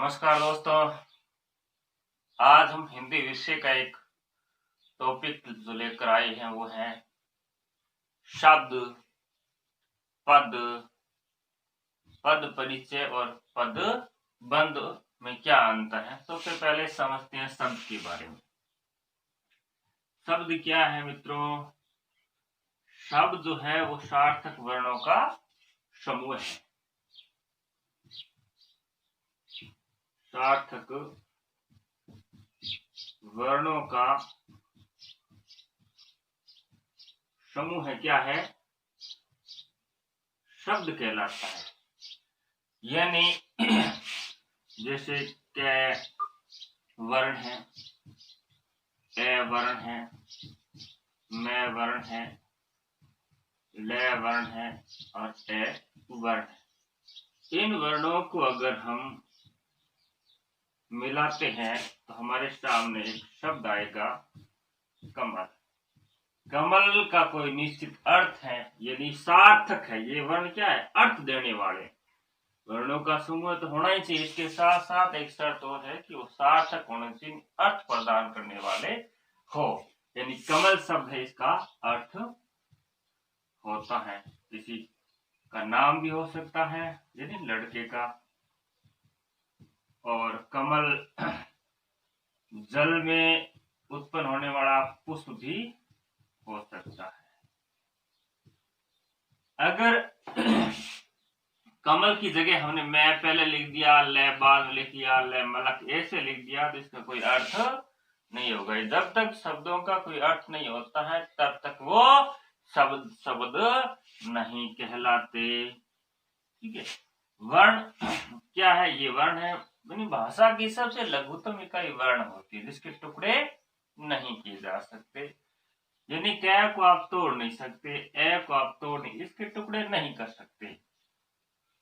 नमस्कार दोस्तों। आज हम हिंदी विषय का एक टॉपिक जो लेकर आए हैं वो है शब्द, पद, पद परिचय और पद बंध में क्या अंतर है। सबसे पहले समझते हैं शब्द के बारे में। शब्द क्या है मित्रों? शब्द जो है वो सार्थक वर्णों का समूह है। सार्थक वर्णों का समूह है। क्या है? शब्द कहलाता है। यानी जैसे क वर्ण है, ए वर्ण है, मैं वर्ण है, ले वर्ण है और ए वर्ण है। इन वर्णों को अगर हम मिलाते हैं तो हमारे सामने एक शब्द आएगा कमल। कमल का कोई निश्चित अर्थ है, यानी सार्थक है। ये वर्ण क्या है? अर्थ देने वाले वर्णों का समूह तो होना ही चाहिए। इसके साथ साथ एक शर्त और है कि वो सार्थक होने चाहिए, अर्थ प्रदान करने वाले हो। यानी कमल शब्द है, इसका अर्थ होता है। किसी का नाम भी हो सकता है, यानी लड़के का। और कमल जल में उत्पन्न होने वाला पुष्प भी हो सकता है। अगर कमल की जगह हमने मैं पहले लिख दिया, ले बाद में लिख दिया, ले मलक ऐसे लिख दिया तो इसका कोई अर्थ नहीं होगा। जब तक शब्दों का कोई अर्थ नहीं होता है तब तक वो शब्द नहीं कहलाते। ठीक है। वर्ण क्या है? ये वर्ण है, यानी भाषा की सबसे लघुतम इकाई वर्ण होती है जिसके टुकड़े नहीं किए जा सकते। यानी क को आप तोड़ नहीं सकते, ए को आप तोड़ नहीं, इसके टुकड़े नहीं कर सकते।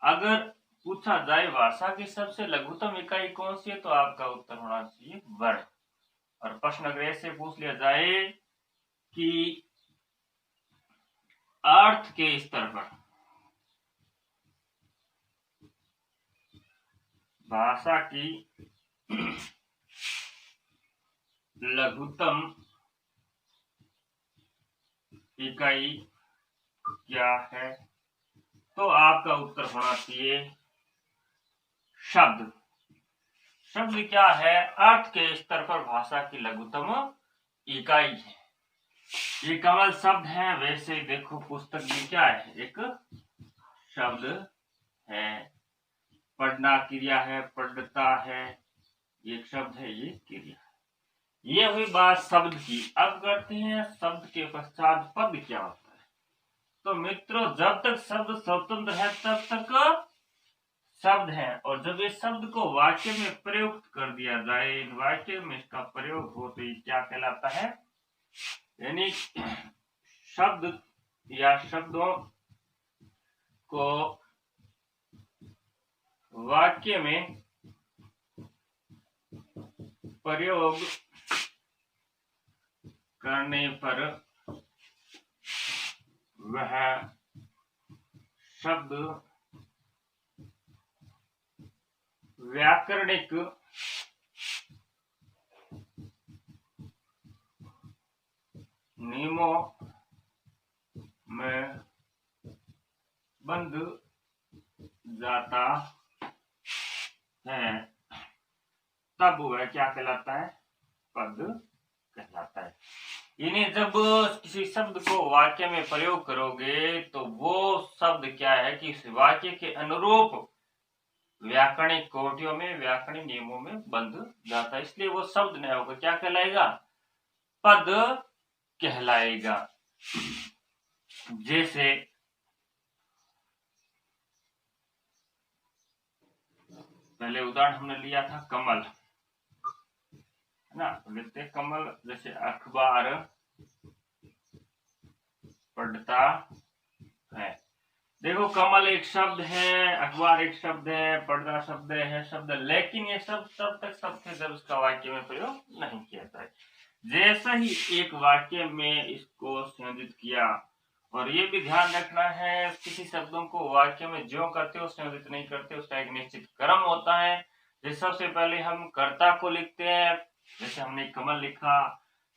अगर पूछा जाए भाषा की सबसे लघुतम इकाई कौन सी है तो आपका उत्तर होना चाहिए वर्ण। और प्रश्न अगर ऐसे पूछ लिया जाए कि अर्थ के स्तर पर भाषा की लघुतम इकाई क्या है तो आपका उत्तर होना चाहिए शब्द। शब्द क्या है? अर्थ के स्तर पर भाषा की लघुतम इकाई है। ये कमल शब्द है। वैसे देखो पुस्तक भी क्या है? एक शब्द है। पढ़ना क्रिया है, पढ़ता है एक शब्द है, ये क्रिया है। ये हुई बात शब्द की। अब करते हैं शब्द के पश्चात पद क्या होता है। तो मित्रों, जब तक शब्द स्वतंत्र है तब तक शब्द है, और जब इस शब्द को वाक्य में प्रयुक्त कर दिया जाए, वाक्य में इसका प्रयोग हो तो ये क्या कहलाता है? यानी शब्द या शब्दों को वाक्य में प्रयोग करने पर वह शब्द व्याकरणिक नियमों में बंध जाता है, तब वह क्या कहलाता है? पद कहलाता है। यानी जब किसी शब्द को वाक्य में प्रयोग करोगे तो वो शब्द क्या है कि इस वाक्य के अनुरूप व्याकरणिक कोटियों में, व्याकरणिक नियमों में बंध जाता है, इसलिए वो शब्द नहीं होगा। क्या कहलाएगा? पद कहलाएगा। जैसे पहले उदाहरण हमने लिया था कमल, है ना? तो लेते हैं कमल। जैसे अखबार पढ़ता है। देखो कमल एक शब्द है, अखबार एक शब्द है, पढ़ना शब्द है, शब्द, लेकिन ये सब तब तक शब्द है जब इसका वाक्य में प्रयोग नहीं किया जाए। जैसा ही एक वाक्य में इसको संयोजित किया, और ये भी ध्यान रखना है किसी शब्दों को वाक्य में ज्यों करते हो संयोजित नहीं करते, उसका एक निश्चित क्रम होता है। जैसे सबसे पहले हम कर्ता को लिखते हैं, जैसे हमने कमल लिखा,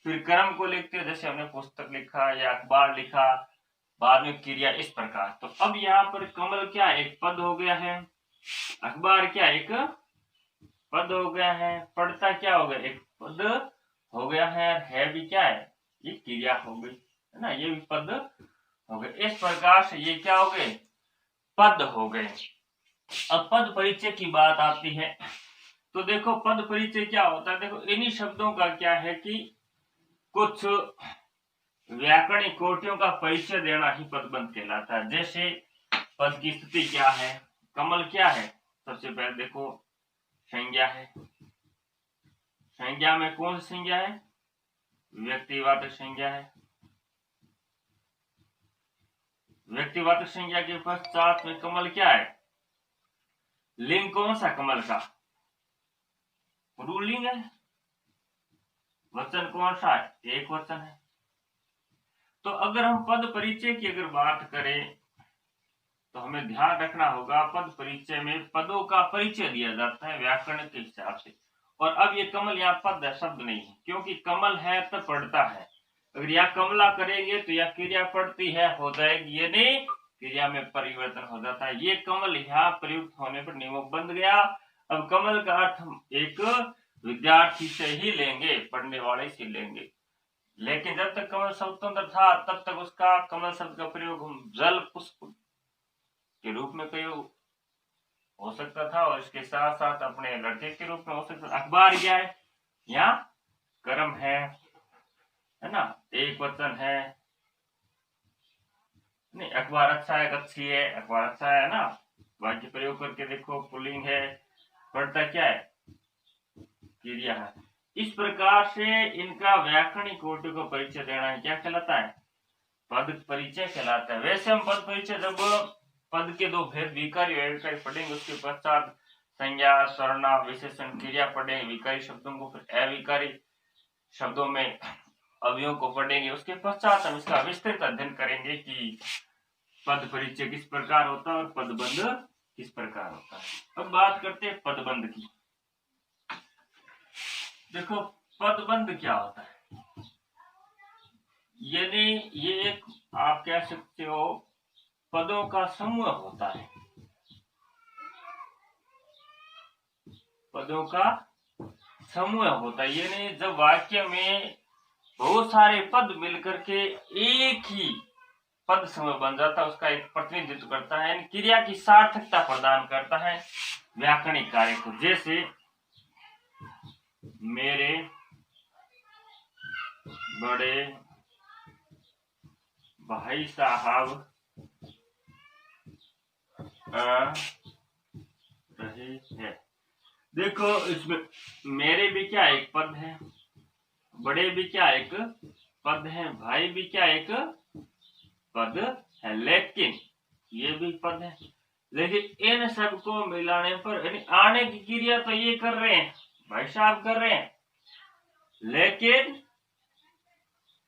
फिर कर्म को लिखते हैं, जैसे हमने पुस्तक लिखा या अखबार लिखा, बाद में क्रिया, इस प्रकार। तो अब यहाँ पर कमल क्या एक पद हो गया है, अखबार क्या एक पद हो गया है, पढ़ता क्या हो गया एक पद हो गया है भी क्या है, ये क्रिया हो गई है ना, ये भी पद हो गए। इस प्रकार से ये क्या हो गए, पद हो गए। अब पद परिचय की बात आती है, तो देखो पद परिचय क्या होता है। देखो इन्हीं शब्दों का क्या है कि कुछ व्याकरणिक कोटियों का परिचय देना ही पदबंध कहलाता है। जैसे पद की स्थिति क्या है, कमल क्या है, सबसे पहले देखो संज्ञा है, संज्ञा में कौन सी संज्ञा है, व्यक्तिवाचक संज्ञा है। व्यक्तिवाचक संज्ञा के पश्चात में कमल क्या है, लिंग कौन सा कमल का, पुल्लिंग है। वचन कौन सा है, एक वचन है। तो अगर हम पद परिचय की अगर बात करें तो हमें ध्यान रखना होगा, पद परिचय में पदों का परिचय दिया जाता है व्याकरण के हिसाब से। और अब ये कमल यहाँ पद शब्द नहीं है, क्योंकि कमल है तो पढ़ता है। अगर यहाँ कमला करेंगे तो यह क्रिया पढ़ती है हो जाएगी, ये नहीं क्रिया में परिवर्तन हो जाता है। ये कमल यहाँ प्रयुक्त होने पर नियमक बन गया। अब कमल का अर्थ हम एक विद्यार्थी से ही लेंगे, पढ़ने वाले से लेंगे, लेकिन जब तक कमल स्वतंत्र था तब तक उसका कमल शब्द का प्रयोग हम जल पुष्प के रूप में प्रयोग हो सकता था, और इसके साथ साथ अपने लड़के के रूप में हो सकता था। अखबार क्या है, यहाँ कर्म है ना, एक वचन है, नहीं अखबार अच्छा है, अच्छी है, अखबार अच्छा है ना, वाक्य प्रयोग करके देखो पुल्लिंग है, पढ़ता क्या है, क्रिया है। इस प्रकार से इनका व्याकरणिक कोटि को परिचय देना है क्या कहलाता है, पद परिचय कहलाता है। वैसे हम पद परिचय जब पद के दो भेद विकारी अविकारी पढ़ेंगे, उसके पश्चात संज्ञा सर्वनाम विशेषण क्रिया पढ़ेंगे, विकारी शब्दों को, फिर अविकारी शब्दों में अवयवों को पढ़ेंगे, उसके पश्चात हम इसका विस्तृत अध्ययन करेंगे कि पद परिचय किस प्रकार होता है और पदबंध किस प्रकार होता है। अब बात करते हैं पदबंध की। देखो पदबंध क्या होता है, यानी ये एक आप कह सकते हो पदों का समूह होता है, पदों का समूह होता है। यानी जब वाक्य में बहुत सारे पद मिलकर के एक ही पद समूह बन जाता है, उसका एक प्रतिनिधित्व करता है, क्रिया की सार्थकता प्रदान करता है व्याकरणिक कार्य को। जैसे मेरे बड़े भाई साहब आ रहे हैं। देखो इसमें मेरे भी क्या एक पद है, बड़े भी क्या एक पद है, भाई भी क्या एक पद है, लेकिन ये भी पद है, लेकिन इन सब को मिलाने पर यानी आने की क्रिया तो ये कर रहे हैं, भाई साहब कर रहे हैं, लेकिन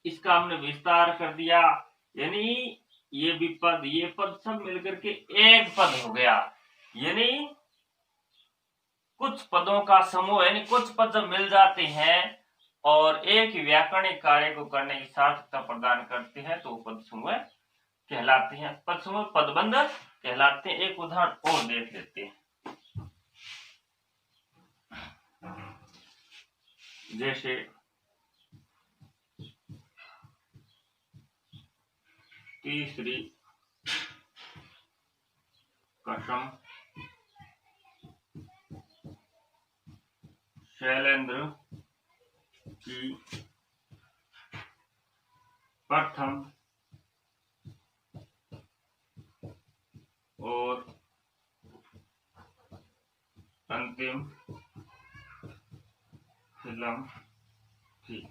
इसका हमने विस्तार कर दिया, यानी ये भी पद ये पद सब मिलकर के एक पद हो गया। यानी कुछ पदों का समूह, यानी कुछ पद जब मिल जाते हैं और एक व्याकरणिक कार्य को करने की सार्थकता प्रदान करते हैं तो पद समूह कहलाते हैं, पद समूह पदबंध कहलाते हैं। एक उदाहरण और देख लेते हैं। जैसे तीसरी कसम शैलेंद्र की प्रथम और अंतिम फिल्म थी।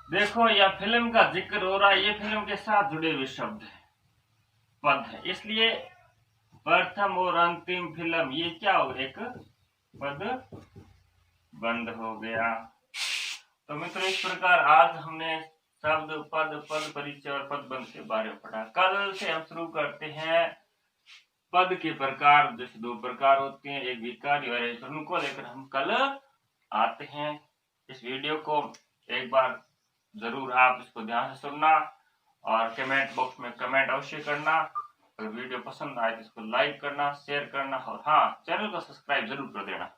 देखो यह फिल्म का जिक्र हो रहा है, ये फिल्म के साथ जुड़े हुए शब्द है, पद है, इसलिए प्रथम और अंतिम फिल्म ये क्या हो, एक पद बंद हो गया। तो मित्रों इस प्रकार आज हमने शब्द पद पद परिचय और पदबंध के बारे में पढ़ा। कल से हम शुरू करते हैं पद के प्रकार जैसे दो प्रकार होते हैं, एक विकारी और एक ऋण को लेकर हम कल आते हैं। इस वीडियो को एक बार जरूर आप इसको ध्यान से सुनना और कमेंट बॉक्स में कमेंट अवश्य करना। अगर वीडियो पसंद आए तो इसको लाइक करना, शेयर करना और हाँ, चैनल को सब्सक्राइब जरूर कर देना।